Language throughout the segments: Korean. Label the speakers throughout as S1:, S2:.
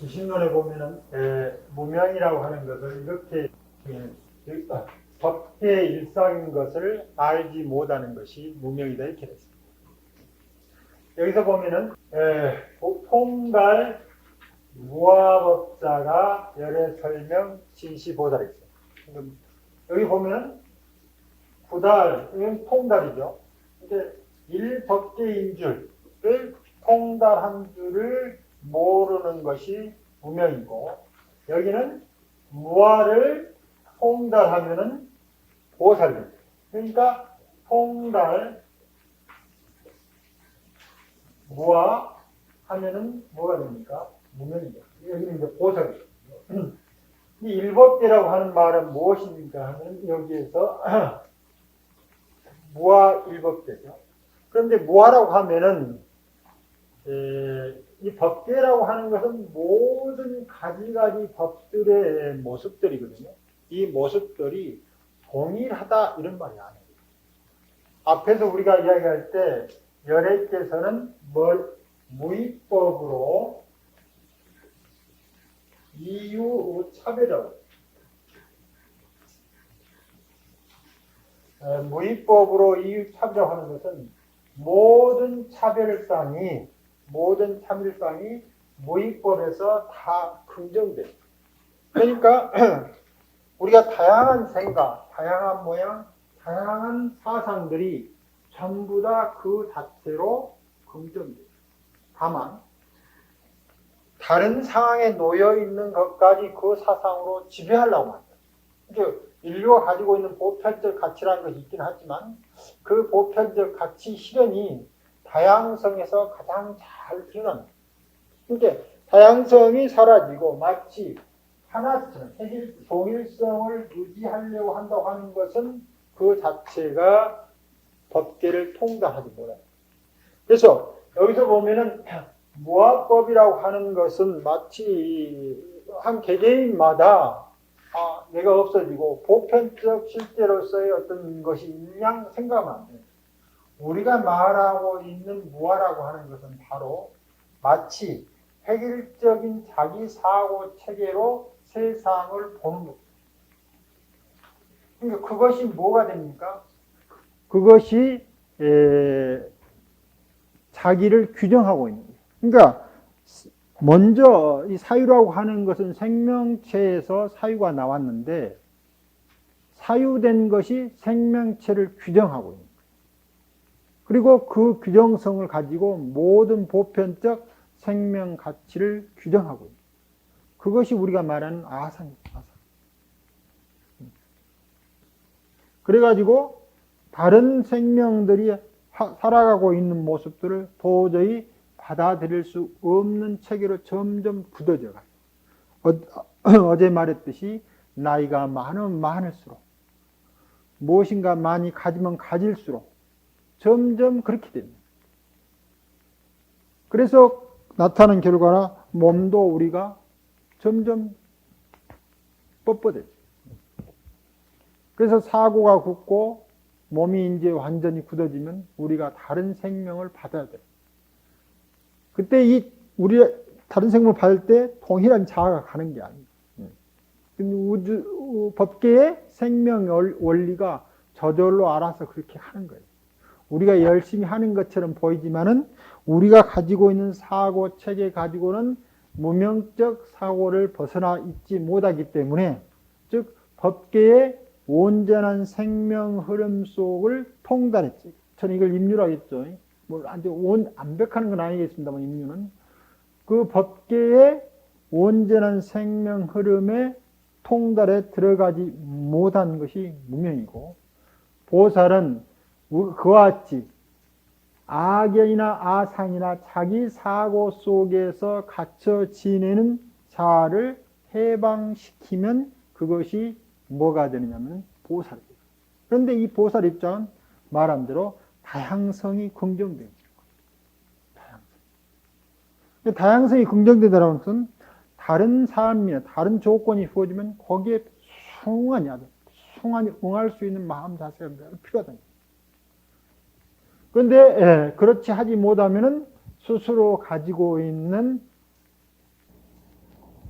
S1: 지식론에 보면은 무명이라고 하는 것을 이렇게 법계의 일상인 것을 알지 못하는 것이 무명이다 이렇게 됐습니다. 여기서 보면은 통갈 무화법자가 열애 설명 진시보살이 있어요. 여기 보면 구달, 이건 통달이죠. 근데 일법계인 줄을 통달한 줄을 모르는 것이 무명이고, 여기는 무화를 통달하면은 보살입니다. 그러니까 통달 무화 하면은 뭐가 됩니까? 무명이죠. 여기는 이제 보살이죠. 이 일법계라고 하는 말은 무엇입니까? 하면 여기에서 무화 일법계죠. 그런데 무화라고 하면은 이 법계라고 하는 것은 모든 가지가지 법들의 모습들이거든요. 이 모습들이 동일하다 이런 말이 아니에요. 앞에서 우리가 이야기할 때 열애께서는 무위법으로 이유 차별이라고. 무위법으로 이유 차별하는 것은 모든 차별상이 무위법에서 다 긍정돼요. 그러니까 우리가 다양한 생각, 다양한 모양, 다양한 사상들이 전부 다 그 자체로 긍정돼요. 다만 다른 상황에 놓여 있는 것까지 그 사상으로 지배하려고 합니다. 그러니까 인류가 가지고 있는 보편적 가치라는 것이 있긴 하지만 그 보편적 가치 실현이 다양성에서 가장 잘 드러납니다. 그러니까 다양성이 사라지고 마치 하나처럼 동일성을 유지하려고 한다고 하는 것은 그 자체가 법계를 통달하지 못해요. 그래서 여기서 보면은 무화법이라고 하는 것은 마치 한 개개인마다 내가 없어지고 보편적 실제로서의 어떤 것이 있냐 생각하면 안 돼요. 우리가 말하고 있는 무화라고 하는 것은 바로 마치 획일적인 자기 사고 체계로 세상을 보는 것. 그러니까 그것이 뭐가 됩니까? 그것이 자기를 규정하고 있는 거예요. 그러니까 먼저 이 사유라고 하는 것은 생명체에서 사유가 나왔는데 사유된 것이 생명체를 규정하고 있는 거예요. 그리고 그 규정성을 가지고 모든 보편적 생명 가치를 규정하고 있는 거예요. 그것이 우리가 말하는 아상입니다. 아상. 그래가지고 다른 생명들이 살아가고 있는 모습들을 도저히 받아들일 수 없는 체계로 점점 굳어져 가요. 어제 말했듯이 나이가 많으면 많을수록 무엇인가 많이 가지면 가질수록 점점 그렇게 됩니다. 그래서 나타난 결과나 몸도 우리가 점점 뻣뻣해져요. 그래서 사고가 굳고 몸이 이제 완전히 굳어지면 우리가 다른 생명을 받아야 돼요. 그때 우리 다른 생명을 받을 때 동일한 자아가 가는 게 아니에요. 법계의 생명 원리가 저절로 알아서 그렇게 하는 거예요. 우리가 열심히 하는 것처럼 보이지만은 우리가 가지고 있는 사고 체계 가지고는 무명적 사고를 벗어나 있지 못하기 때문에 즉 법계의 온전한 생명 흐름 속을 통달했지. 저는 이걸 임유라고 했죠. 뭐 완벽한 건 아니겠습니다만 임유는 그 법계의 온전한 생명 흐름에 통달에 들어가지 못한 것이 무명이고 보살은 그와 같이 악연이나 아상이나 자기 사고 속에서 갇혀 지내는 자아를 해방시키면 그것이 뭐가 되느냐면 보살입니다. 그런데 이 보살 입장은 말한 대로 다양성이 긍정되는 거예요. 다양성이 긍정되다는 것은 다른 삶이나 다른 조건이 주어지면 거기에 숭하니 응할 수 있는 마음 자세가 필요하다. 그런데, 예, 그렇지 하지 못하면은 스스로 가지고 있는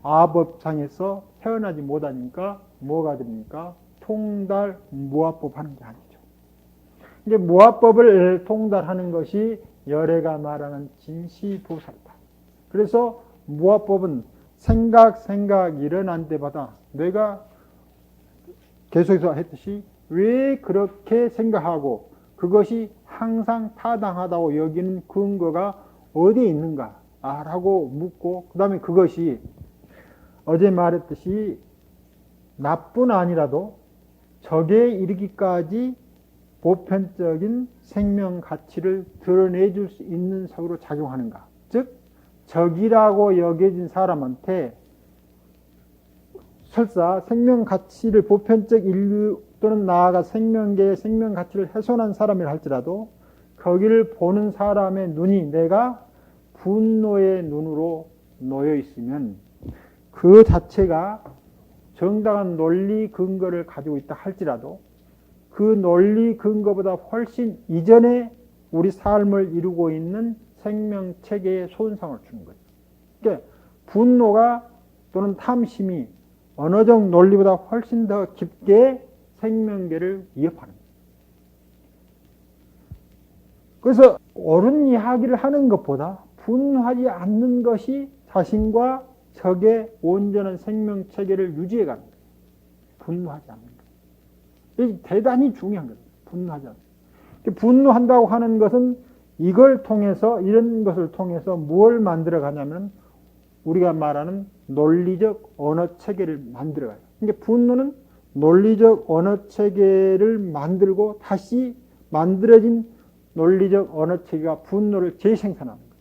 S1: 아법상에서 태어나지 못하니까 뭐가 됩니까? 통달 무아법 하는 게 아니죠. 이제 무아법을 통달하는 것이 열애가 말하는 진시보살이다. 그래서 무아법은 생각 일어난 때마다 내가 계속해서 했듯이 왜 그렇게 생각하고 그것이 항상 타당하다고 여기는 근거가 어디에 있는가 라고 묻고 그 다음에 그것이 어제 말했듯이 나뿐 아니라도 적에 이르기까지 보편적인 생명 가치를 드러내줄 수 있는 사고로 작용하는가. 즉 적이라고 여겨진 사람한테 설사 생명 가치를 보편적 인류 또는 나아가 생명계의 생명 가치를 훼손한 사람이라 할지라도 거기를 보는 사람의 눈이 내가 분노의 눈으로 놓여 있으면 그 자체가 정당한 논리 근거를 가지고 있다 할지라도 그 논리 근거보다 훨씬 이전에 우리 삶을 이루고 있는 생명 체계에 손상을 주는 거죠. 그러니까 분노가 또는 탐심이 언어적 논리보다 훨씬 더 깊게 생명계를 위협하는 거예요. 그래서 옳은 이야기를 하는 것보다 분노하지 않는 것이 자신과 적의 온전한 생명 체계를 유지해 가는 거예요. 분노하지 않는 것. 이게 대단히 중요한 거예요. 분노하지 않는 것. 분노한다고 하는 것은 이걸 통해서 이런 것을 통해서 무엇을 만들어 가냐면 우리가 말하는 논리적 언어 체계를 만들어 가요. 그러니까 분노는 논리적 언어 체계를 만들고 다시 만들어진 논리적 언어 체계가 분노를 재생산하는 거예요.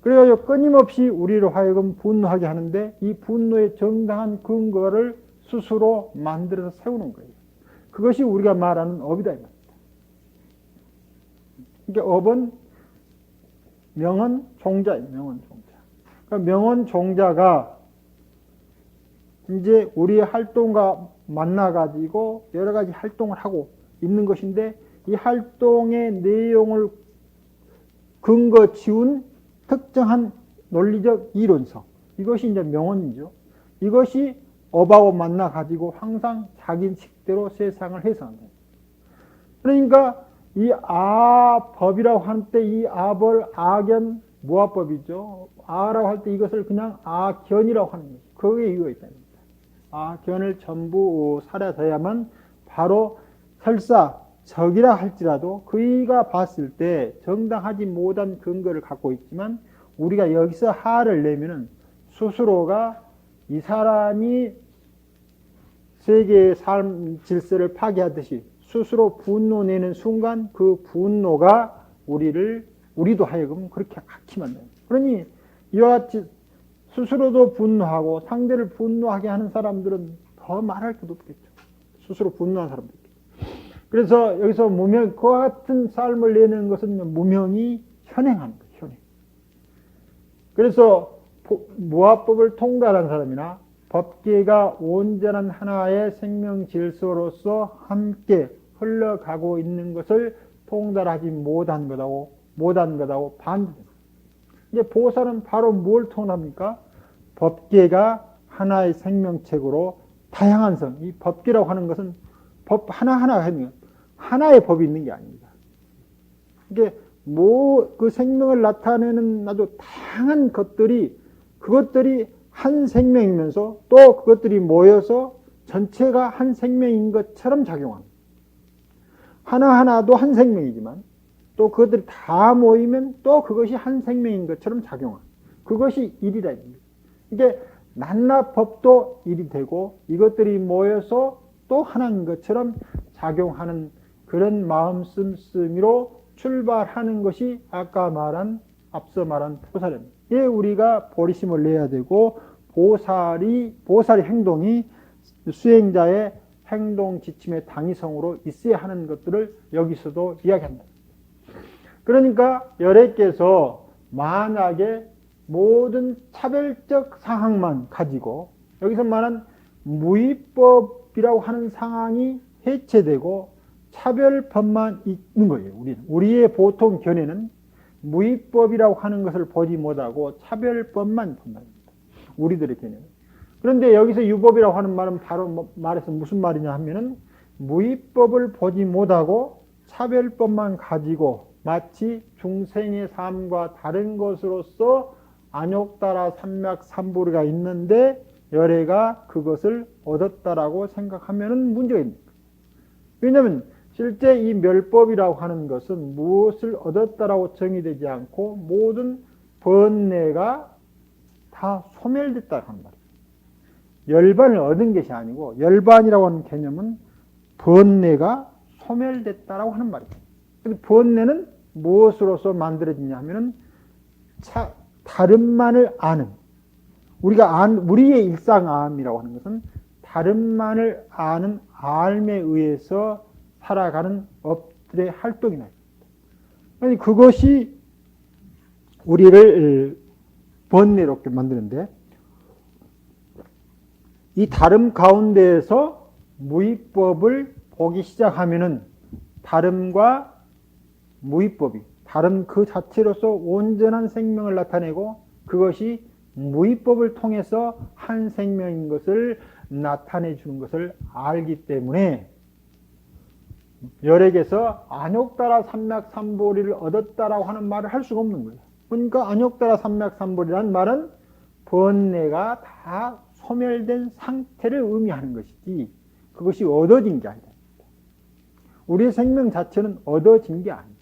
S1: 그래가지고 끊임없이 우리로 하여금 분노하게 하는데 이 분노의 정당한 근거를 스스로 만들어서 세우는 거예요. 그것이 우리가 말하는 업이다 이 말입니다. 그러니까 업은 명언 종자예요. 명언 종자. 그러니까 명언 종자가 이제 우리의 활동과 만나가지고 여러 가지 활동을 하고 있는 것인데 이 활동의 내용을 근거 지운 특정한 논리적 이론성. 이것이 이제 명언이죠. 이것이 업하고 만나가지고 항상 자기 식대로 세상을 해석한다. 그러니까 이 아법이라고 할 때 이 아벌, 아견, 무아법이죠. 아라고 할 때 이것을 그냥 아견이라고 하는 거죠. 거기에 이유가 있다. 아견을 전부 살아서야만 바로 설사 적이라 할지라도 그이가 봤을 때 정당하지 못한 근거를 갖고 있지만 우리가 여기서 화를 내면은 스스로가 이 사람이 세계의 삶 질서를 파괴하듯이 스스로 분노내는 순간 그 분노가 우리도 하여금 그렇게 갖게 만들어요. 그러니 이와 같이 스스로도 분노하고 상대를 분노하게 하는 사람들은 더 말할 것도 없겠죠. 스스로 분노한 사람들. 그래서 여기서 무명, 그와 같은 삶을 내는 것은 무명이 현행하는 거예요. 현행. 그래서 무아법을 통달한 사람이나 법계가 온전한 하나의 생명 질서로서 함께 흘러가고 있는 것을 통달하지 못한 것하고 반대입니다. 이제 보살은 바로 뭘 통합니까? 법계가 하나의 생명책으로 다양한 성, 이 법계라고 하는 것은 법 하나하나 하는 하나의 법이 있는 게 아닙니다. 이게 그 생명을 나타내는 아주 다양한 그것들이 한 생명이면서 또 그것들이 모여서 전체가 한 생명인 것처럼 작용합니다. 하나하나도 한 생명이지만 또 그것들이 다 모이면 또 그것이 한 생명인 것처럼 작용합니다. 그것이 일이라 입니다. 이게 낱낱 법도 일이 되고 이것들이 모여서 또 하나인 것처럼 작용하는 그런 마음 씀씀이로 출발하는 것이 앞서 말한 보살입니다. 예, 우리가 보리심을 내야 되고 보살의 행동이 수행자의 행동 지침의 당위성으로 있어야 하는 것들을 여기서도 이야기합니다. 그러니까 열애께서 만약에 모든 차별적 상황만 가지고 여기서 말한 무위법이라고 하는 상황이 해체되고 차별법만 있는 거예요. 우리의 보통 견해는 무위법이라고 하는 것을 보지 못하고 차별법만 본답니다. 우리들의 개념. 그런데 여기서 유법이라고 하는 말은 바로 말해서 무슨 말이냐 하면은 무위법을 보지 못하고 차별법만 가지고 마치 중생의 삶과 다른 것으로서 안욕따라 삼맥삼보리가 있는데 열애가 그것을 얻었다라고 생각하면은 문제가 있는 거예요. 왜냐하면 실제 이 멸법이라고 하는 것은 무엇을 얻었다라고 정의되지 않고 모든 번뇌가 다 소멸됐다고 하는 말이에요. 열반을 얻은 것이 아니고 열반이라고 하는 개념은 번뇌가 소멸됐다라고 하는 말이에요. 번뇌는 무엇으로서 만들어지냐 하면은 다름만을 아는, 우리의 일상암이라고 하는 것은 다름만을 아는 알에 의해서 살아가는 업들의 활동이 나요. 아니 그것이 우리를 번뇌롭게 만드는데, 이 다름 가운데에서 무위법을 보기 시작하면은 다름과 무위법이, 다름 그 자체로서 온전한 생명을 나타내고 그것이 무위법을 통해서 한 생명인 것을 나타내 주는 것을 알기 때문에 열에게서 안욕따라 삼맥삼보리를 얻었다라고 하는 말을 할 수가 없는 거예요. 그러니까 안욕따라 삼맥삼보리라는 말은 번뇌가 다 소멸된 상태를 의미하는 것이지 그것이 얻어진 게 아니다. 우리의 생명 자체는 얻어진 게 아니다.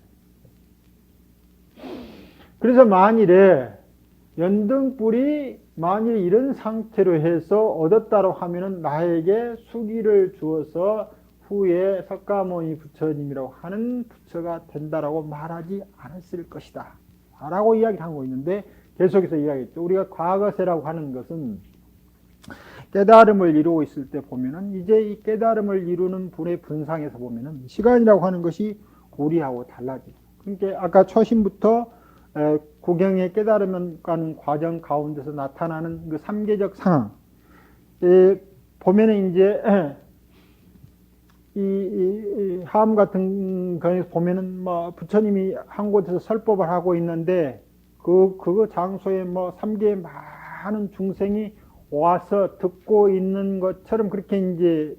S1: 그래서 만일에 연등불이 만일 이런 상태로 해서 얻었다고 하면은 나에게 수기를 주어서 후에 석가모니 부처님이라고 하는 부처가 된다라고 말하지 않았을 것이다 라고 이야기를 하고 있는데, 계속해서 이야기했죠. 우리가 과거세라고 하는 것은 깨달음을 이루고 있을 때 보면은 이제 이 깨달음을 이루는 분의 분상에서 보면은 시간이라고 하는 것이 우리하고 달라지죠. 그러니까 아까 초심부터 구경의 깨달음 가는 과정 가운데서 나타나는 그 삼계적 상황, 보면은 이제 이 하암 같은 거에서 보면은 뭐 부처님이 한 곳에서 설법을 하고 있는데 그 장소에 뭐 삼계의 많은 중생이 와서 듣고 있는 것처럼 그렇게 이제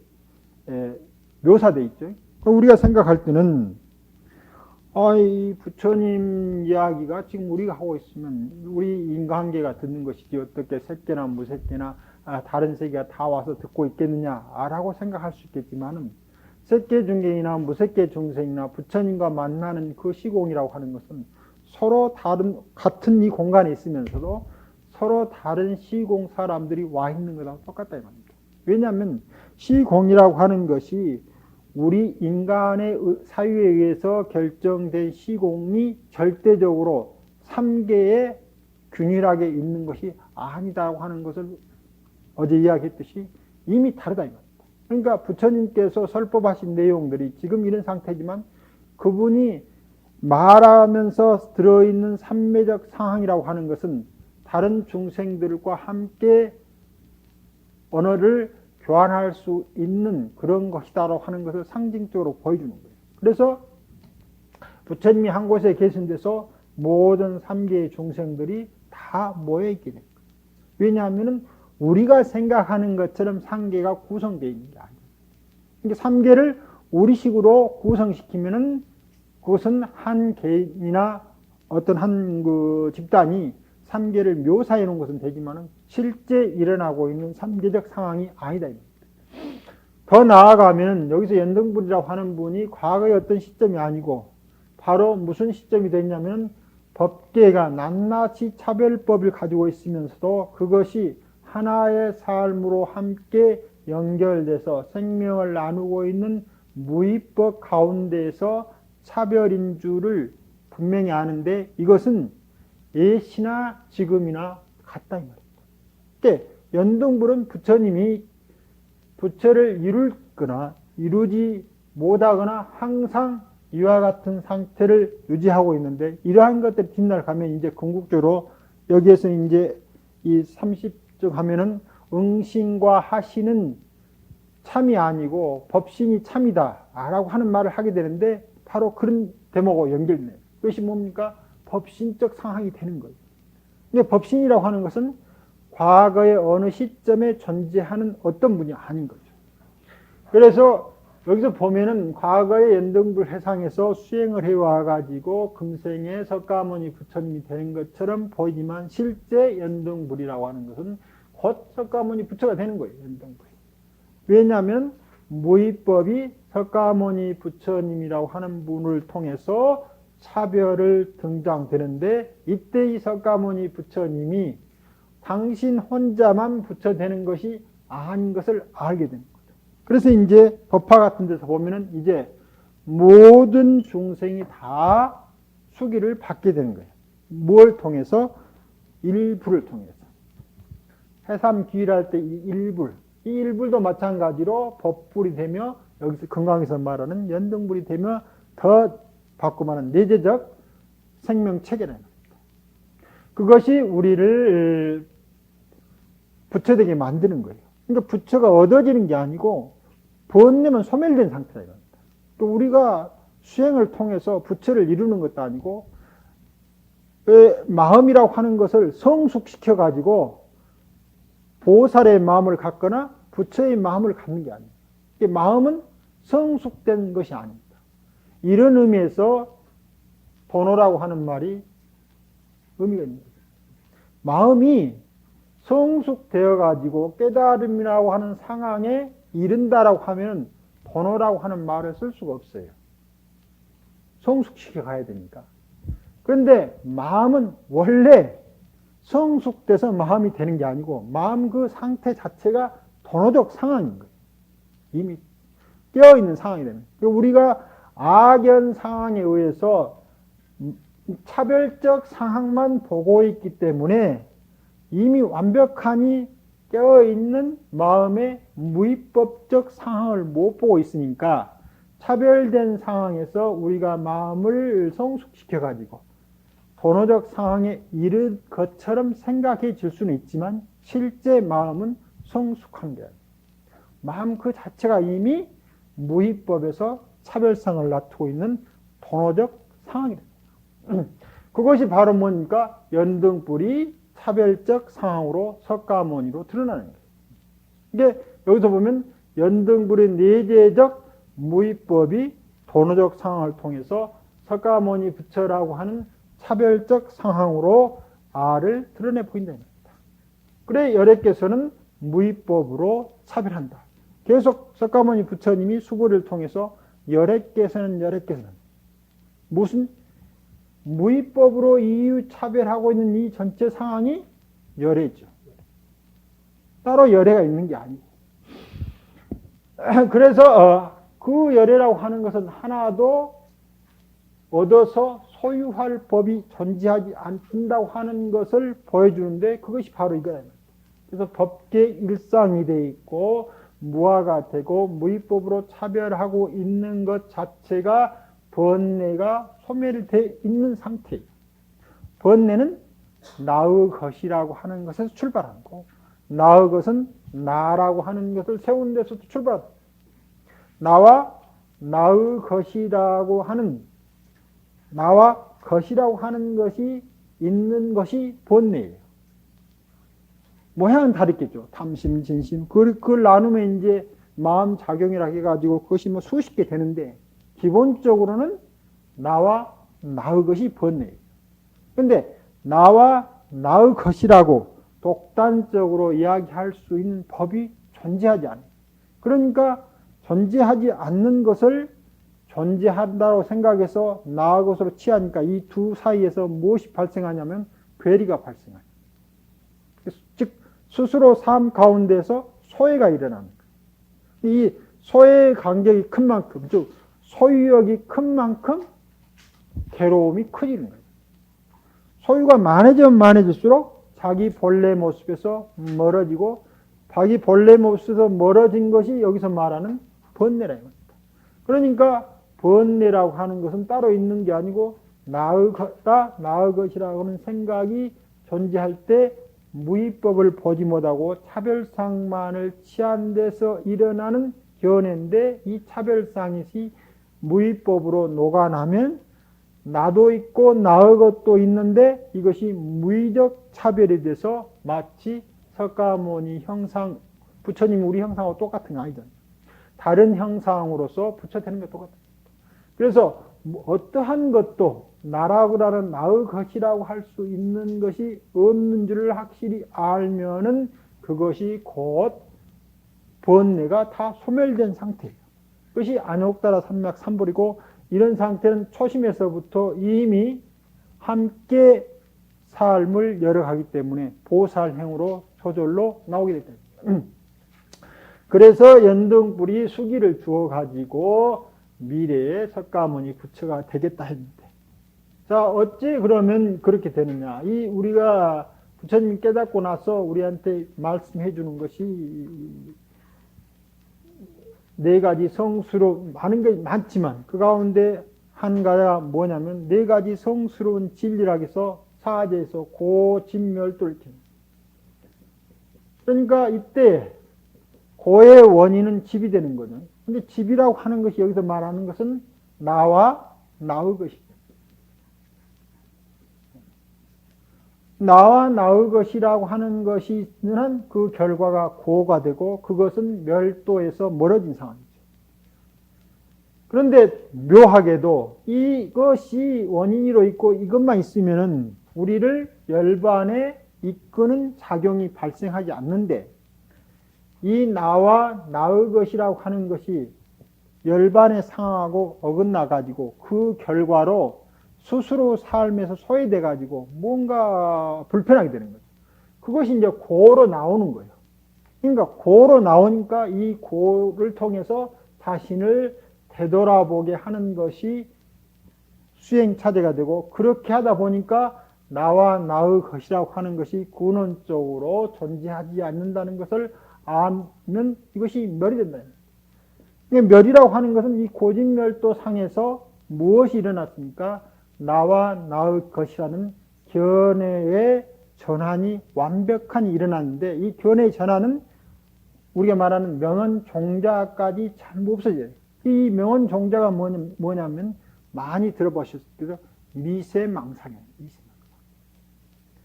S1: 묘사되어 있죠. 우리가 생각할 때는 이 부처님 이야기가 지금 우리가 하고 있으면 우리 인간계가 듣는 것이지 어떻게 새끼나 무새끼나 다른 세계가 다 와서 듣고 있겠느냐라고 생각할 수 있겠지만은 새끼 중생이나 무새끼 중생이나 부처님과 만나는 그 시공이라고 하는 것은 서로 같은 이 공간에 있으면서도 서로 다른 시공 사람들이 와 있는 거랑 똑같다 이 말입니다. 왜냐하면 시공이라고 하는 것이 우리 인간의 사유에 의해서 결정된 시공이 절대적으로 3계에 균일하게 있는 것이 아니다고 하는 것을 어제 이야기했듯이 이미 다르다 이 말입니다. 그러니까 부처님께서 설법하신 내용들이 지금 이런 상태지만 그분이 말하면서 들어있는 삼매적 상황이라고 하는 것은 다른 중생들과 함께 언어를 교환할 수 있는 그런 것이다라고 하는 것을 상징적으로 보여주는 거예요. 그래서 부처님이 한 곳에 계신 데서 모든 3계의 중생들이 다 모여있게 된 거예요. 왜냐하면 우리가 생각하는 것처럼 3계가 구성되어 있는 게 아니에요. 그러니까 3계를 우리식으로 구성시키면은 그것은 한 개인이나 어떤 한 그 집단이 3계를 묘사해 놓은 것은 되지만은 실제 일어나고 있는 3계적 상황이 아니다. 더 나아가면 여기서 연등불이라고 하는 분이 과거의 어떤 시점이 아니고 바로 무슨 시점이 됐냐면 법계가 낱낱이 차별법을 가지고 있으면서도 그것이 하나의 삶으로 함께 연결돼서 생명을 나누고 있는 무위법 가운데에서 차별인 줄을 분명히 아는데 이것은 예시나 지금이나 같다 이 말입니다. 그러니까 연등불은 부처님이 부처를 이룰거나 이루지 못하거나 항상 이와 같은 상태를 유지하고 있는데 이러한 것들이 뒷날 가면 이제 궁극적으로 여기에서 이제 이 30쪽 하면은 응신과 하신은 참이 아니고 법신이 참이다 라고 하는 말을 하게 되는데 바로 그런 대목하고 연결돼요. 그것이 뭡니까? 법신적 상황이 되는 거예요. 근데 법신이라고 하는 것은 과거의 어느 시점에 존재하는 어떤 분이 아닌 거죠. 그래서 여기서 보면은 과거의 연등불 해상에서 수행을 해와 가지고 금생에 석가모니 부처님이 되는 것처럼 보이지만 실제 연등불이라고 하는 것은 곧 석가모니 부처가 되는 거예요. 연등불이. 왜냐하면 무위법이 석가모니 부처님이라고 하는 분을 통해서 차별을 등장되는데, 이때 이 석가모니 부처님이 당신 혼자만 부처 되는 것이 아닌 것을 알게 됩니다. 그래서 이제 법화 같은 데서 보면은 이제 모든 중생이 다 수기를 받게 되는 거예요. 뭘 통해서? 일불을 통해서. 해삼귀일할 때 이 일불, 이 일불도 마찬가지로 법불이 되며, 여기서 금강에서 말하는 연등불이 되며 더 바꿔 말하는 내재적 생명체계라는 겁니다. 그것이 우리를 부처되게 만드는 거예요. 그러니까 부처가 얻어지는 게 아니고 번뇌만 소멸된 상태다 이겁니다. 또 우리가 수행을 통해서 부처를 이루는 것도 아니고, 마음이라고 하는 것을 성숙시켜 가지고 보살의 마음을 갖거나 부처의 마음을 갖는 게 아닙니다. 마음은 성숙된 것이 아닙니다. 이런 의미에서 도노라고 하는 말이 의미가 있는 거죠. 마음이 성숙되어 가지고 깨달음이라고 하는 상황에 이른다라고 하면 도노라고 하는 말을 쓸 수가 없어요. 성숙시켜 가야 되니까. 그런데 마음은 원래 성숙돼서 마음이 되는 게 아니고, 마음 그 상태 자체가 도노적 상황인 거예요. 이미 깨어있는 상황이 됩니다. 우리가 악연 상황에 의해서 차별적 상황만 보고 있기 때문에 이미 완벽하니 깨어있는 마음의 무위법적 상황을 못 보고 있으니까, 차별된 상황에서 우리가 마음을 성숙시켜 가지고 도노적 상황에 이를 것처럼 생각해 질 수는 있지만, 실제 마음은 성숙한 게 아니에요. 마음 그 자체가 이미 무위법에서 차별성을 나타내고 있는 도노적 상황이 됩니다. 그것이 바로 뭡니까? 연등불이 차별적 상황으로 석가모니로 드러나는 거예요. 이게 여기서 보면 연등불의 내재적 무위법이 도노적 상황을 통해서 석가모니 부처라고 하는 차별적 상황으로 아를 드러내 보인다는 겁니다. 그래 열애께서는 무위법으로 차별한다. 계속 석가모니 부처님이 수고를 통해서 열애께서는 무슨 무위법으로 이유 차별하고 있는 이 전체 상황이 열애죠. 따로 열애가 있는 게 아니고. 그래서 그 열애라고 하는 것은 하나도 얻어서 소유할 법이 존재하지 않는다고 하는 것을 보여주는데, 그것이 바로 이거예요. 그래서 법계 일상이 되어 있고 무아가 되고 무위법으로 차별하고 있는 것 자체가 번뇌가 소멸되어 있는 상태예요. 번뇌는 나의 것이라고 하는 것에서 출발하고, 나의 것은 나라고 하는 것을 세우는 데서도 출발합니다. 나와 나의 것이라고 하는, 나와 것이라고 하는 것이 있는 것이 번뇌예요. 모양은 다르겠죠. 탐심, 진심. 그걸 나누면 이제 마음 작용이라 해가지고 그것이 뭐 수십 개 되는데, 기본적으로는 나와 나의 것이 번뇌예요. 근데 나와 나의 것이라고 독단적으로 이야기할 수 있는 법이 존재하지 않아요. 그러니까 존재하지 않는 것을 존재한다고 생각해서 나의 것으로 취하니까 이 두 사이에서 무엇이 발생하냐면 괴리가 발생해요. 즉 스스로 삶 가운데서 소외가 일어나는 거예요. 이 소외의 간격이 큰 만큼, 즉 소유욕이 큰 만큼 괴로움이 커지는 거예요. 소유가 많아지면 많아질수록 자기 본래 모습에서 멀어지고, 자기 본래 모습에서 멀어진 것이 여기서 말하는 번뇌라는 겁니다. 그러니까 번뇌라고 하는 것은 따로 있는 게 아니고 나의 것이다, 나의 것이라고 하는 생각이 존재할 때 무위법을 보지 못하고 차별상만을 취한 데서 일어나는 견해인데, 이 차별상이 무위법으로 녹아나면 나도 있고 나의 것도 있는데 이것이 무의적 차별이 돼서 마치 석가모니 형상, 부처님이 우리 형상하고 똑같은 거 아니잖아요. 다른 형상으로서 부처되는 게 똑같아요. 그래서 어떠한 것도 나라고라는 나의 것이라고 할 수 있는 것이 없는 줄을 확실히 알면은 그것이 곧 번뇌가 다 소멸된 상태예요. 그것이 안욕따라 삼맥 삼불이고, 이런 상태는 초심에서부터 이미 함께 삶을 열어가기 때문에 보살행으로 저절로 나오게 됐다. 그래서 연등불이 수기를 주어가지고 미래의 석가모니 부처가 되겠다 했는데, 자, 어찌 그러면 그렇게 되느냐? 이 우리가 부처님 깨닫고 나서 우리한테 말씀해 주는 것이 네 가지 성수로 많은 게 많지만 그 가운데 한 가지가 뭐냐면 네 가지 성스러운 진리라고 해서 사제에서 고진멸도를 이렇게. 그러니까 이때 고의 원인은 집이 되는 거죠. 근데 집이라고 하는 것이 여기서 말하는 것은 나와 나의 것이죠. 나와 나의 것이라고 하는 것이는 그 결과가 고가 되고 그것은 멸도에서 멀어진 상황이죠. 그런데 묘하게도 이것이 원인으로 있고 이것만 있으면은 우리를 열반에 이끄는 작용이 발생하지 않는데, 이 나와 나의 것이라고 하는 것이 열반에 상하고 어긋나 가지고 그 결과로 스스로 삶에서 소외돼 가지고 뭔가 불편하게 되는 거죠. 그것이 이제 고로 나오는 거예요. 그러니까 고로 나오니까 이 고를 통해서 자신을 되돌아보게 하는 것이 수행차제가 되고, 그렇게 하다 보니까 나와 나의 것이라고 하는 것이 근원적으로 존재하지 않는다는 것을 알면 이것이 멸이 된다. 멸이라고 하는 것은 이 고진멸도 상에서 무엇이 일어났습니까? 나와 나의 것이라는 견해의 전환이 완벽하니 일어났는데, 이 견해의 전환은 우리가 말하는 명언종자까지 전부 없어져요. 이 명언종자가 뭐냐면 많이 들어보셨을 거죠. 미세망상이에요. 미세망상.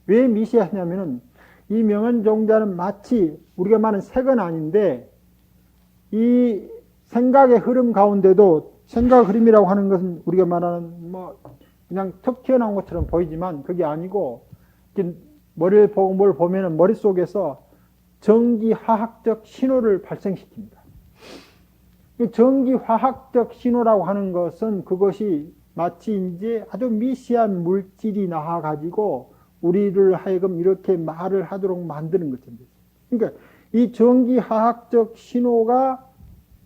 S1: 왜 미세하냐면은 이 명언종자는 마치 우리가 말하는 색은 아닌데, 이 생각의 흐름 가운데도, 생각 흐름이라고 하는 것은 우리가 말하는 그냥 턱 튀어나온 것처럼 보이지만 그게 아니고, 머리를 보고 뭘 보면은 머릿속에서 전기화학적 신호를 발생시킵니다. 전기화학적 신호라고 하는 것은 그것이 마치 이제 아주 미세한 물질이 나와가지고 우리를 하여금 이렇게 말을 하도록 만드는 것처럼. 그러니까 이 전기화학적 신호가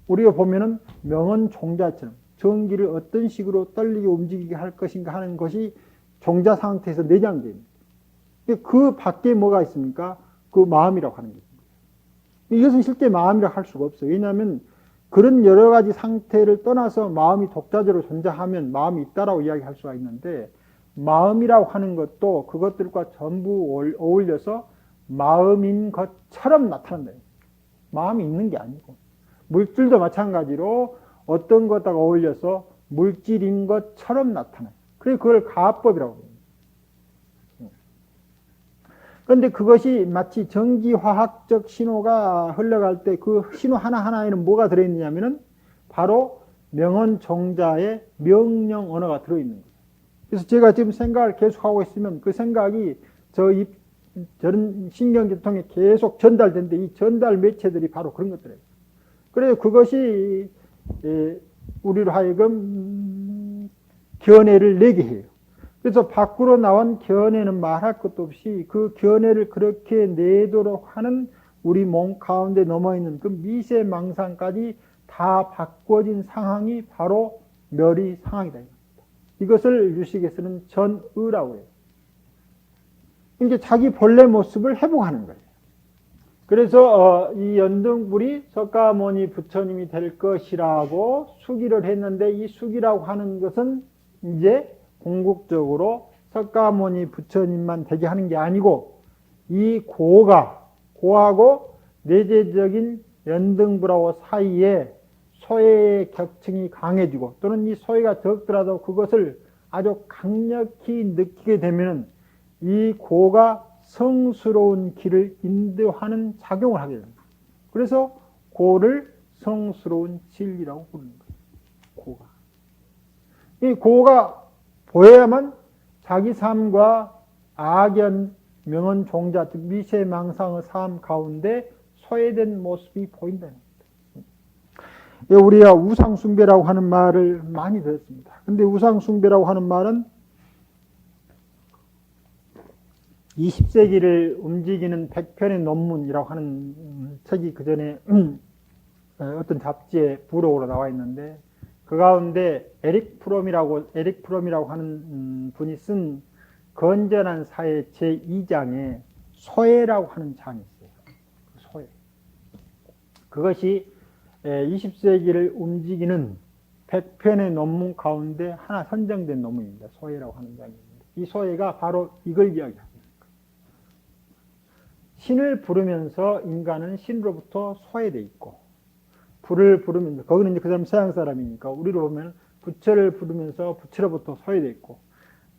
S1: 우리가 보면은 명언종자처럼 전기를 어떤 식으로 떨리게 움직이게 할 것인가 하는 것이 종자 상태에서 내장되어 있습니다. 그 밖에 뭐가 있습니까? 그 마음이라고 하는 것입니다. 이것은 실제 마음이라고 할 수가 없어요. 왜냐하면 그런 여러 가지 상태를 떠나서 마음이 독자적으로 존재하면 마음이 있다라고 이야기할 수가 있는데, 마음이라고 하는 것도 그것들과 전부 어울려서 마음인 것처럼 나타난다. 마음이 있는 게 아니고, 물질도 마찬가지로 어떤 것과 어울려서 물질인 것처럼 나타나요. 그래서 그걸 가합법이라고 합니다. 그런데 그것이 마치 전기화학적 신호가 흘러갈 때 그 신호 하나하나에는 뭐가 들어있느냐면은 바로 명언종자의 명령 언어가 들어있는 거예요. 그래서 제가 지금 생각을 계속하고 있으면 그 생각이 저런 신경계통에 계속 전달되는데, 이 전달 매체들이 바로 그런 것들이에요. 그래서 그것이 우리로 하여금 견해를 내게 해요. 그래서 밖으로 나온 견해는 말할 것도 없이 그 견해를 그렇게 내도록 하는 우리 몸 가운데 넘어있는 그 미세망상까지 다 바꿔진 상황이 바로 멸의 상황이다. 이것을 유식에서는 전의라고 해요. 이제 자기 본래 모습을 회복하는 거예요. 그래서 이 연등불이 석가모니 부처님이 될 것이라고 수기를 했는데, 이 수기라고 하는 것은 이제 궁극적으로 석가모니 부처님만 되게 하는 게 아니고, 이 고하고 내재적인 연등불하고 사이에 소외의 격층이 강해지고, 또는 이 소외가 적더라도 그것을 아주 강력히 느끼게 되면 이 고가 성스러운 길을 인도하는 작용을 하게 됩니다. 그래서 고를 성스러운 진리라고 부르는 거예요. 고가. 이 고가 보여야만 자기 삶과 악연, 명언, 종자, 즉 미세망상의 삶 가운데 소외된 모습이 보인다는 겁니다. 우리가 우상숭배라고 하는 말을 많이 들었습니다. 근데 우상숭배라고 하는 말은 20세기를 움직이는 100편의 논문이라고 하는 책이 그 전에 어떤 잡지에 부록으로 나와 있는데, 그 가운데 에릭 프롬이라고 하는 분이 쓴 건전한 사회 제2장에 소외라고 하는 장이 있어요. 소외. 그것이 20세기를 움직이는 100편의 논문 가운데 하나 선정된 논문입니다. 소외라고 하는 장입니다. 이 소외가 바로 이걸 이야기합니다. 신을 부르면서 인간은 신으로부터 소외되어 있고, 불을 부르면서, 거기는 이제 그 사람 서양 사람이니까 우리로 보면 부처를 부르면서 부처로부터 소외되어 있고,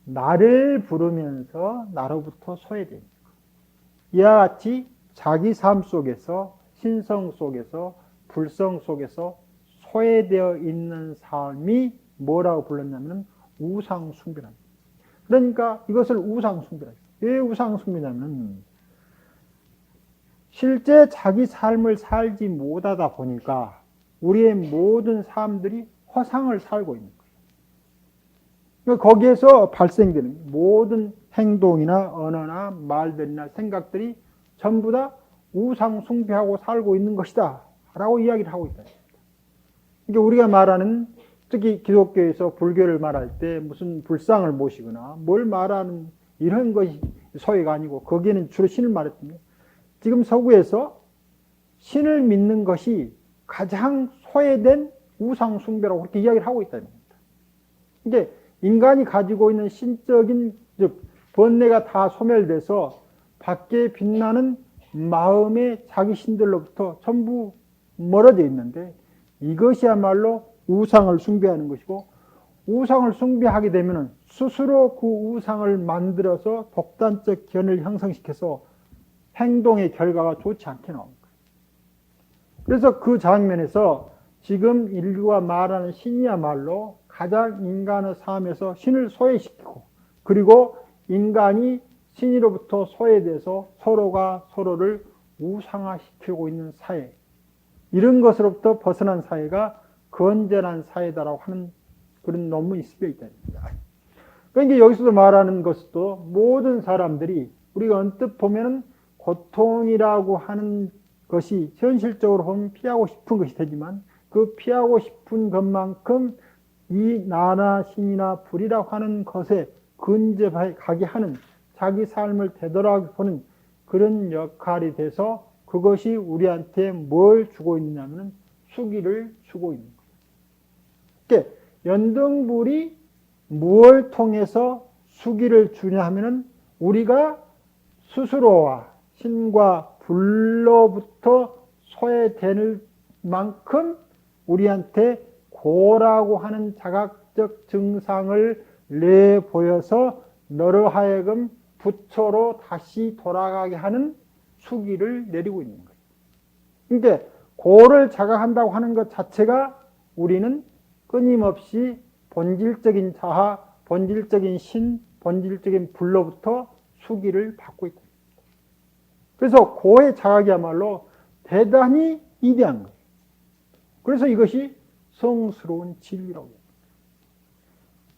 S1: 나를 부르면서 나로부터 소외되어 있고, 이와 같이 자기 삶 속에서, 신성 속에서, 불성 속에서 소외되어 있는 삶이 뭐라고 불렀냐면 우상숭배랍니다. 그러니까 이것을 우상숭배랍니다. 왜 우상숭배냐면 실제 자기 삶을 살지 못하다 보니까 우리의 모든 사람들이 허상을 살고 있는 거예요. 거기에서 발생되는 모든 행동이나 언어나 말들이나 생각들이 전부 다 우상숭배하고 살고 있는 것이다 라고 이야기를 하고 있다. 그러니까 우리가 말하는, 특히 기독교에서 불교를 말할 때 무슨 불상을 모시거나 뭘 말하는 이런 것이 소외가 아니고, 거기에는 주로 신을 말했습니다. 지금 서구에서 신을 믿는 것이 가장 소외된 우상숭배라고 그렇게 이야기를 하고 있다는 겁니다. 이게 인간이 가지고 있는 신적인, 즉 번뇌가 다 소멸돼서 밖에 빛나는 마음의 자기 신들로부터 전부 멀어져 있는데, 이것이야말로 우상을 숭배하는 것이고, 우상을 숭배하게 되면 스스로 그 우상을 만들어서 독단적 견을 형성시켜서 행동의 결과가 좋지 않게 나옵니다. 그래서 그 장면에서 지금 인류가 말하는 신이야말로 가장 인간의 삶에서 신을 소외시키고, 그리고 인간이 신으로부터 소외돼서 서로가 서로를 우상화시키고 있는 사회, 이런 것으로부터 벗어난 사회가 건전한 사회다라고 하는 그런 논문이 쓰여 있다. 그러니까 여기서도 말하는 것도 모든 사람들이, 우리가 언뜻 보면은 고통이라고 하는 것이 현실적으로 보면 피하고 싶은 것이 되지만, 그 피하고 싶은 것만큼 이 나나 신이나 불이라고 하는 것에 근접하게 하는, 자기 삶을 되돌아보는 그런 역할이 돼서 그것이 우리한테 뭘 주고 있느냐면 수기를 주고 있는 거예요. 그러니까 연등불이 무엇을 통해서 수기를 주냐 하면은 우리가 스스로와 신과 불로부터 소외될 만큼 우리한테 고라고 하는 자각적 증상을 내보여서 너로 하여금 부처로 다시 돌아가게 하는 수기를 내리고 있는 거예요. 그러니까 고를 자각한다고 하는 것 자체가 우리는 끊임없이 본질적인 자아, 본질적인 신, 본질적인 불로부터 수기를 받고 있다. 그래서 고의 자각이야말로 대단히 위대한 거예요. 그래서 이것이 성스러운 진리라고 합니다.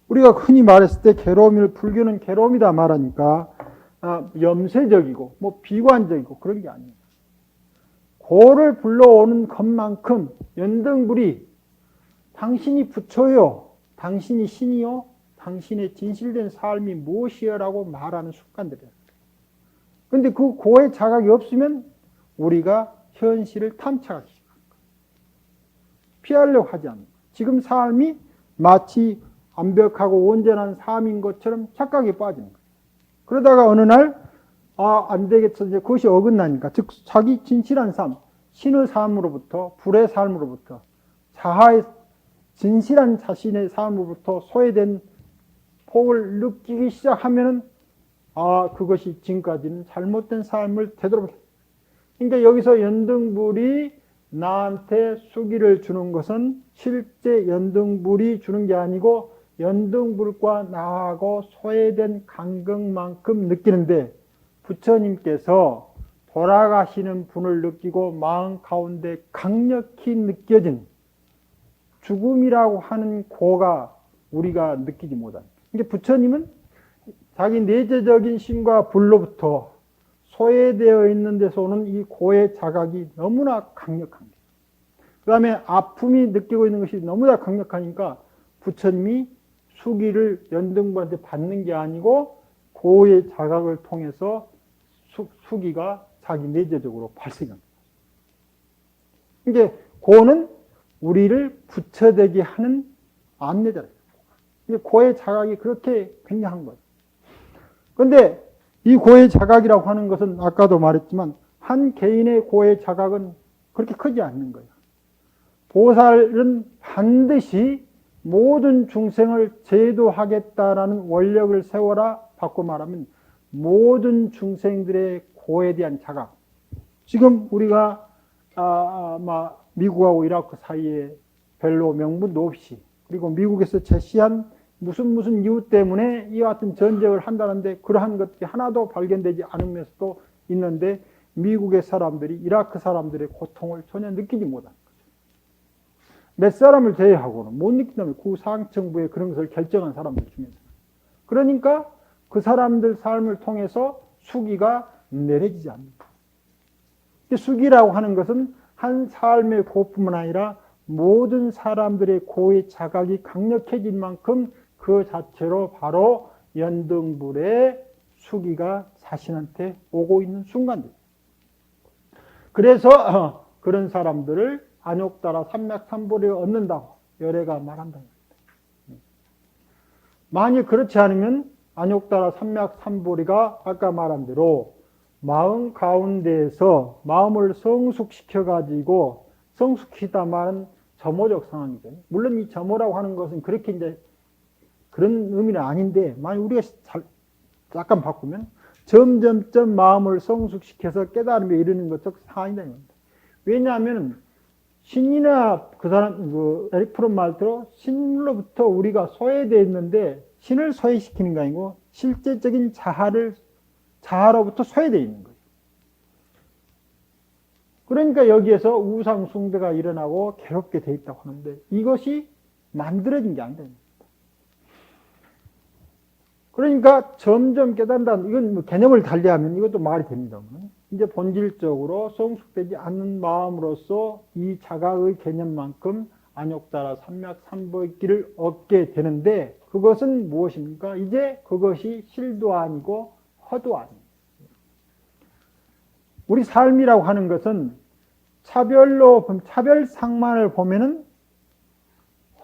S1: 우리가 흔히 말했을 때 괴로움을, 불교는 괴로움이다 말하니까 염세적이고 뭐 비관적이고 그런 게 아니에요. 고를 불러오는 것만큼 연등불이 당신이 부처요, 당신이 신이요, 당신의 진실된 삶이 무엇이여라고 말하는 습관들이에요. 그런데 그 고의 자각이 없으면 우리가 현실을 탐착하기 시작합니다. 피하려고 하지 않는 거예요. 지금 삶이 마치 완벽하고 온전한 삶인 것처럼 착각에 빠지는 거예요. 그러다가 어느 날 안 되겠어. 이제 그것이 어긋나니까. 즉, 자기 진실한 삶, 신의 삶으로부터, 불의 삶으로부터, 자아의 진실한 자신의 삶으로부터 소외된 폭을 느끼기 시작하면은 그것이 지금까지는 잘못된 삶을 되도록 했다. 그러니까 여기서 연등불이 나한테 수기를 주는 것은 실제 연등불이 주는 게 아니고 연등불과 나하고 소외된 간극만큼 느끼는데, 부처님께서 돌아가시는 분을 느끼고 마음 가운데 강력히 느껴진 죽음이라고 하는 고가 우리가 느끼지 못합니다. 그러니까 부처님은 자기 내재적인 신과 불로부터 소외되어 있는 데서 오는 이 고의 자각이 너무나 강력한 거예요. 그 다음에 아픔이 느끼고 있는 것이 너무나 강력하니까 부처님이 수기를 연등불한테 받는 게 아니고 고의 자각을 통해서 수기가 자기 내재적으로 발생합니다. 이게 고는 우리를 부처되게 하는 안내자예요. 고의 자각이 그렇게 굉장한 거예요. 그런데 이 고의 자각이라고 하는 것은 아까도 말했지만 한 개인의 고의 자각은 그렇게 크지 않는 거예요. 보살은 반드시 모든 중생을 제도하겠다라는 원력을 세워라. 바꿔 말하면 모든 중생들의 고에 대한 자각. 지금 우리가 미국하고 이라크 사이에 별로 명분도 없이, 그리고 미국에서 제시한 무슨 이유 때문에 이와 같은 전쟁을 한다는데 그러한 것이 하나도 발견되지 않으면서도 있는데 미국의 사람들이 이라크 사람들의 고통을 전혀 느끼지 못한 거죠. 몇 사람을 제외하고는 못 느낀다면 구상정부에 그런 것을 결정한 사람들 중에서. 그러니까 그 사람들 삶을 통해서 수기가 내려지지 않는다. 수기라고 하는 것은 한 삶의 고뿐만 아니라 모든 사람들의 고의 자각이 강력해진 만큼 그 자체로 바로 연등불의 수기가 자신한테 오고 있는 순간들. 그래서 그런 사람들을 안욕따라 삼맥삼보리를 얻는다고 열애가 말한다. 만일 그렇지 않으면 안욕따라 삼맥삼보리가 아까 말한 대로 마음 가운데에서 마음을 성숙시켜가지고, 성숙시키다 말은 점호적 상황이죠. 물론 이 점호라고 하는 것은 그렇게 이제 그런 의미는 아닌데, 만약 우리가 약간 바꾸면 점점점 마음을 성숙시켜서 깨달음에 이르는 것적 상황이다. 왜냐하면 신이나 그 사람, 에릭 프롬 말대로 신으로부터 우리가 소외되어 있는데 신을 소외시키는 게 아니고 실제적인 자아로부터 소외되어 있는 거예요. 그러니까 여기에서 우상숭배가 일어나고 괴롭게 되어 있다고 하는데 이것이 만들어진 게 아니다. 그러니까 점점 깨닫는다. 이건 개념을 달리하면 이것도 말이 됩니다. 이제 본질적으로 성숙되지 않는 마음으로서 이 자각의 개념만큼 안욕따라 삼맥삼보의 길을 얻게 되는데, 그것은 무엇입니까? 이제 그것이 실도 아니고 허도 아니에요. 우리 삶이라고 하는 것은 차별상만을 보면은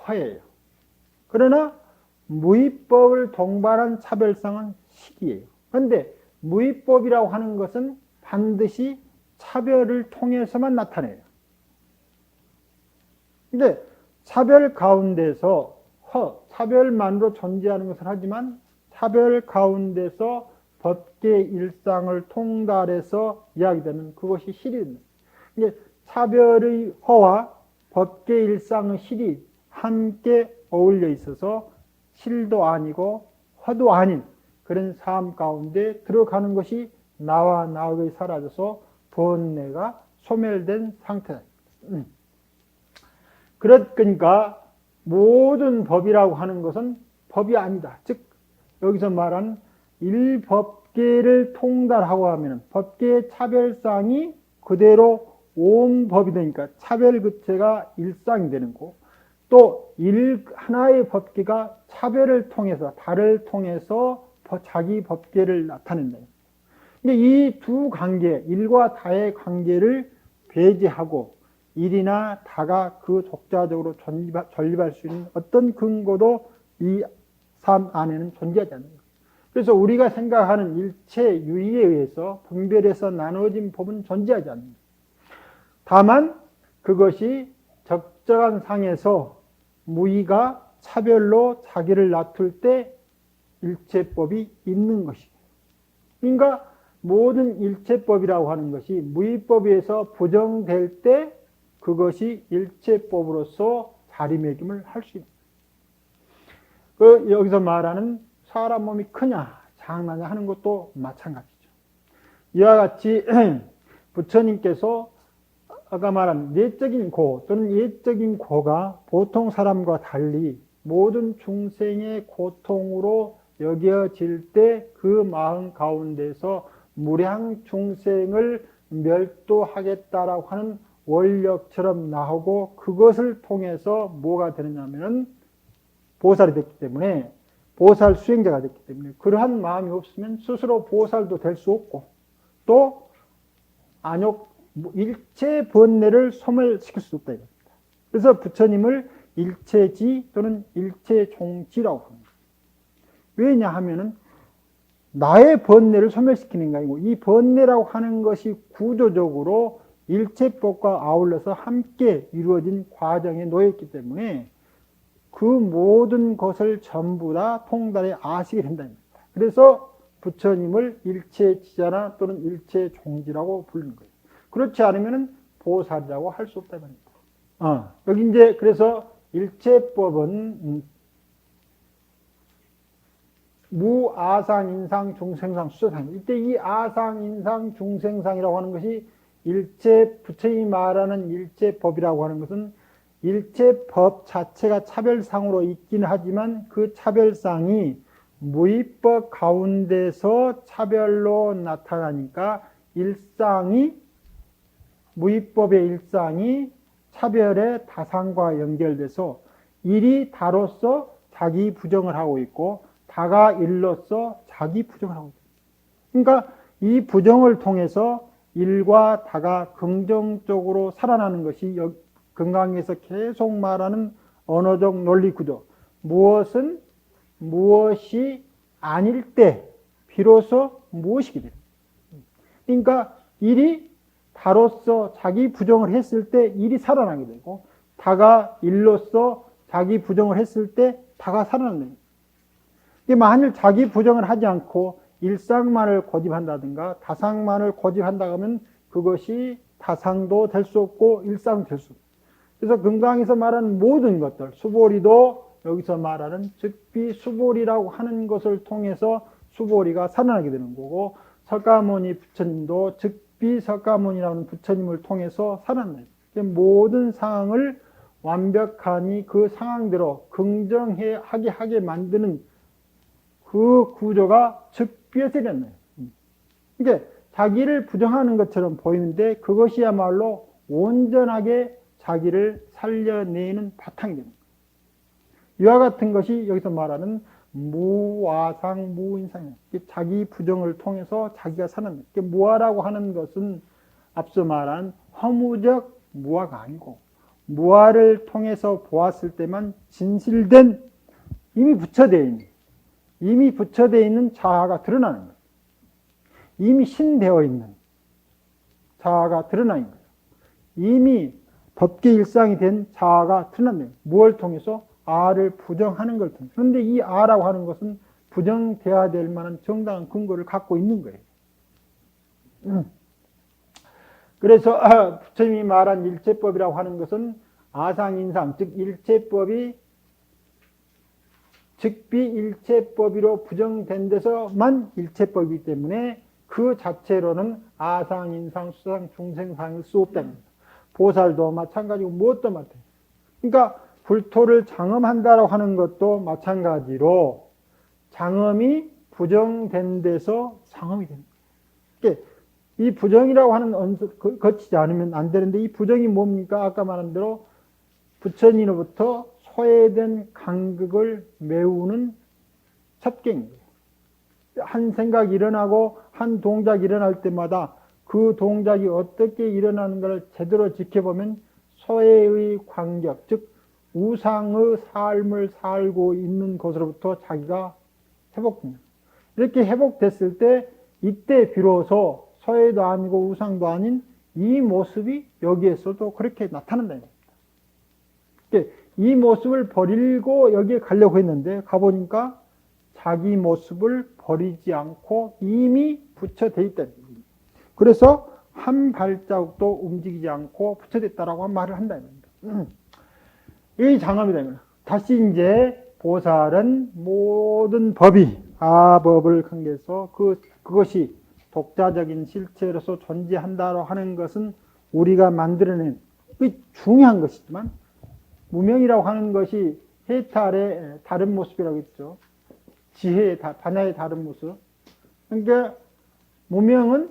S1: 허예요. 그러나 무위법을 동반한 차별상은 실이에요. 그런데 무위법이라고 하는 것은 반드시 차별을 통해서만 나타내요. 근데 차별 가운데서 차별만으로 존재하는 것을 하지만 차별 가운데서 법계의 일상을 통달해서 이야기되는 그것이 실입니다. 이제 차별의 허와 법계의 일상의 실이 함께 어울려 있어서 실도 아니고 허도 아닌 그런 삶 가운데 들어가는 것이 나와 나의 사라져서 본내가 소멸된 상태다. 그러니까 모든 법이라고 하는 것은 법이 아니다. 즉 여기서 말하는 일법계를 통달하고 하면 법계의 차별상이 그대로 온 법이 되니까 차별 그체가 일상이 되는 거고, 또 하나의 법계가 차별을 통해서 달을 통해서 자기 법계를 나타낸다. 이 두 관계, 일과 다의 관계를 배제하고 일이나 다가 그 독자적으로 존립할 수 있는 어떤 근거도 이 삶 안에는 존재하지 않는 거예요. 그래서 우리가 생각하는 일체 유의에 의해서 분별해서 나누어진 법은 존재하지 않는다. 다만 그것이 적절한 상에서 무의가 차별로 자기를 나툴 때 일체법이 있는 것이에요. 그러니까 모든 일체법이라고 하는 것이 무위법에서 부정될 때 그것이 일체법으로서 자리매김을 할 수 있는 거예요. 여기서 말하는 사람 몸이 크냐 작느냐 하는 것도 마찬가지죠. 이와 같이 부처님께서 아까 말한 내적인 고 또는 예적인 고가 보통 사람과 달리 모든 중생의 고통으로 여겨질 때 그 마음 가운데서 무량 중생을 멸도하겠다라고 하는 원력처럼 나오고 그것을 통해서 뭐가 되느냐면은 보살이 됐기 때문에 보살 수행자가 됐기 때문에 그러한 마음이 없으면 스스로 보살도 될 수 없고 또 안욕 일체 번뇌를 소멸시킬 수 없다 이겁니다. 그래서 부처님을 일체지 또는 일체종지라고 합니다. 왜냐 하면은 나의 번뇌를 소멸시키는 게 아니고 이 번뇌라고 하는 것이 구조적으로 일체법과 아울러서 함께 이루어진 과정에 놓여있기 때문에 그 모든 것을 전부 다 통달에 아시게 된다는 겁니다. 그래서 부처님을 일체지자나 또는 일체종지라고 부르는 거예요. 그렇지 않으면 보살이라고 할 수 없다 말입니다. 여기 이제 그래서 일체법은 무아상, 인상, 중생상, 수저상. 이때 이 아상, 인상, 중생상이라고 하는 것이 부처님이 말하는 일체법이라고 하는 것은 일체법 자체가 차별상으로 있긴 하지만 그 차별상이 무위법 가운데서 차별로 나타나니까 무위법의 일상이 차별의 다상과 연결돼서 일이 다로서 자기 부정을 하고 있고 다가 일로서 자기 부정을 하고 있습니다. 그러니까 이 부정을 통해서 일과 다가 긍정적으로 살아나는 것이 금강에서 계속 말하는 언어적 논리 구조. 무엇은 무엇이 아닐 때 비로소 무엇이게 됩니다. 그러니까 일이 다로서 자기 부정을 했을 때 일이 살아나게 되고 다가 일로서 자기 부정을 했을 때 다가 살아나게 됩니다. 만일 자기 부정을 하지 않고 일상만을 고집한다든가 다상만을 고집한다 하면 그것이 다상도 될 수 없고 일상도 될 수 없고 그래서 금강에서 말하는 모든 것들 수보리도 여기서 말하는 즉비 수보리라고 하는 것을 통해서 수보리가 살아나게 되는 거고 석가모니 부처님도 즉비 석가모니라는 부처님을 통해서 살아나요. 모든 상황을 완벽하니 그 상황대로 긍정하게 만드는 그 구조가 즉비에서 일어나요. 그러니까 자기를 부정하는 것처럼 보이는데 그것이야말로 온전하게 자기를 살려내는 바탕이 됩니다. 이와 같은 것이 여기서 말하는 무와상 무인상이에요. 자기 부정을 통해서 자기가 사는 무아라고 하는 것은 앞서 말한 허무적 무아가 아니고 무아를 통해서 보았을 때만 진실된 이미 부처되어 있는 자아가 드러나는 거예요. 이미 신되어 있는 자아가 드러나는 거예요. 이미 법계 일상이 된 자아가 드러나는 거예요. 무엇을 통해서? 아를 부정하는 걸 통해서. 그런데 이 아라고 하는 것은 부정되어야 될 만한 정당한 근거를 갖고 있는 거예요. 그래서 부처님이 말한 일체법이라고 하는 것은 아상인상, 즉 일체법이 즉비 일체법으로 부정된 데서만 일체법이기 때문에 그 자체로는 아상, 인상, 수상, 중생상일 수 없답니다. 보살도 마찬가지고 무엇도 마찬가지고. 그러니까 불토를 장엄한다라고 하는 것도 마찬가지로 장엄이 부정된 데서 장엄이 됩니다. 그러니까 이 부정이라고 하는 언수 거치지 않으면 안 되는데 이 부정이 뭡니까? 아까 말한 대로 부처님으로부터 소외된 간극을 메우는 첩경이에요. 한 생각이 일어나고 한 동작이 일어날 때마다 그 동작이 어떻게 일어나는가를 제대로 지켜보면 소외의 관격, 즉 우상의 삶을 살고 있는 것으로부터 자기가 회복됩니다. 이렇게 회복됐을 때 이때 비로소 소외도 아니고 우상도 아닌 이 모습이 여기에서도 그렇게 나타난다. 이 모습을 버리고 여기에 가려고 했는데 가보니까 자기 모습을 버리지 않고 이미 붙여져 있다. 그래서 한 발자국도 움직이지 않고 붙여졌다라고 말을 한다. 이 장엄이다. 다시 이제 보살은 모든 법이 아법을 관계해서 그것이 독자적인 실체로서 존재한다고 하는 것은 우리가 만들어낸 중요한 것이지만 무명이라고 하는 것이 해탈의 다른 모습이라고 했죠. 지혜의 반야의 다른 모습. 그러니까 무명은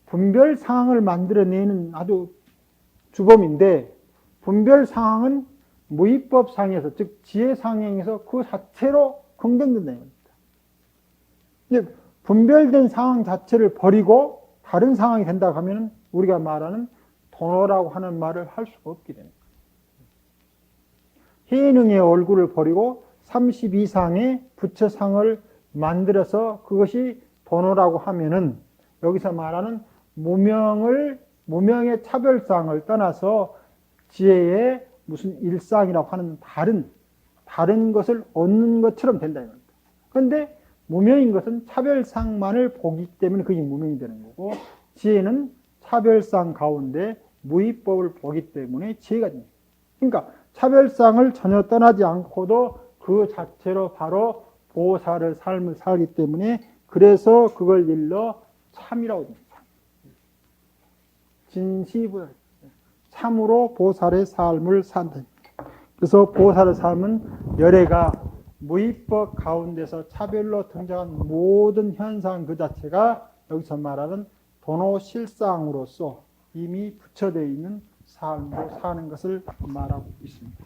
S1: 분별 상황을 만들어내는 아주 주범인데 분별 상황은 무위법 상에서 즉 지혜 상행에서 그 자체로 긍정된다는 겁니다. 분별된 상황 자체를 버리고 다른 상황이 된다고 하면 우리가 말하는 도노라고 하는 말을 할 수가 없게 됩니다. 해능의 얼굴을 버리고 32상의 부처상을 만들어서 그것이 도노라고 하면은 여기서 말하는 무명의 차별상을 떠나서 지혜의 무슨 일상이라고 하는 다른 것을 얻는 것처럼 된다. 그런데 무명인 것은 차별상만을 보기 때문에 그게 무명이 되는 거고 지혜는 차별상 가운데 무위법을 보기 때문에 지혜가 됩니다. 그러니까 차별상을 전혀 떠나지 않고도 그 자체로 바로 보살의 삶을 살기 때문에 그래서 그걸 일러 참이라고 합니다. 진시보살. 참으로 보살의 삶을 산다. 그래서 보살의 삶은 열애가 무위법 가운데서 차별로 등장한 모든 현상 그 자체가 여기서 말하는 도노실상으로서 이미 부처되어 있는 삶으로 사는 것을 말하고 있습니다.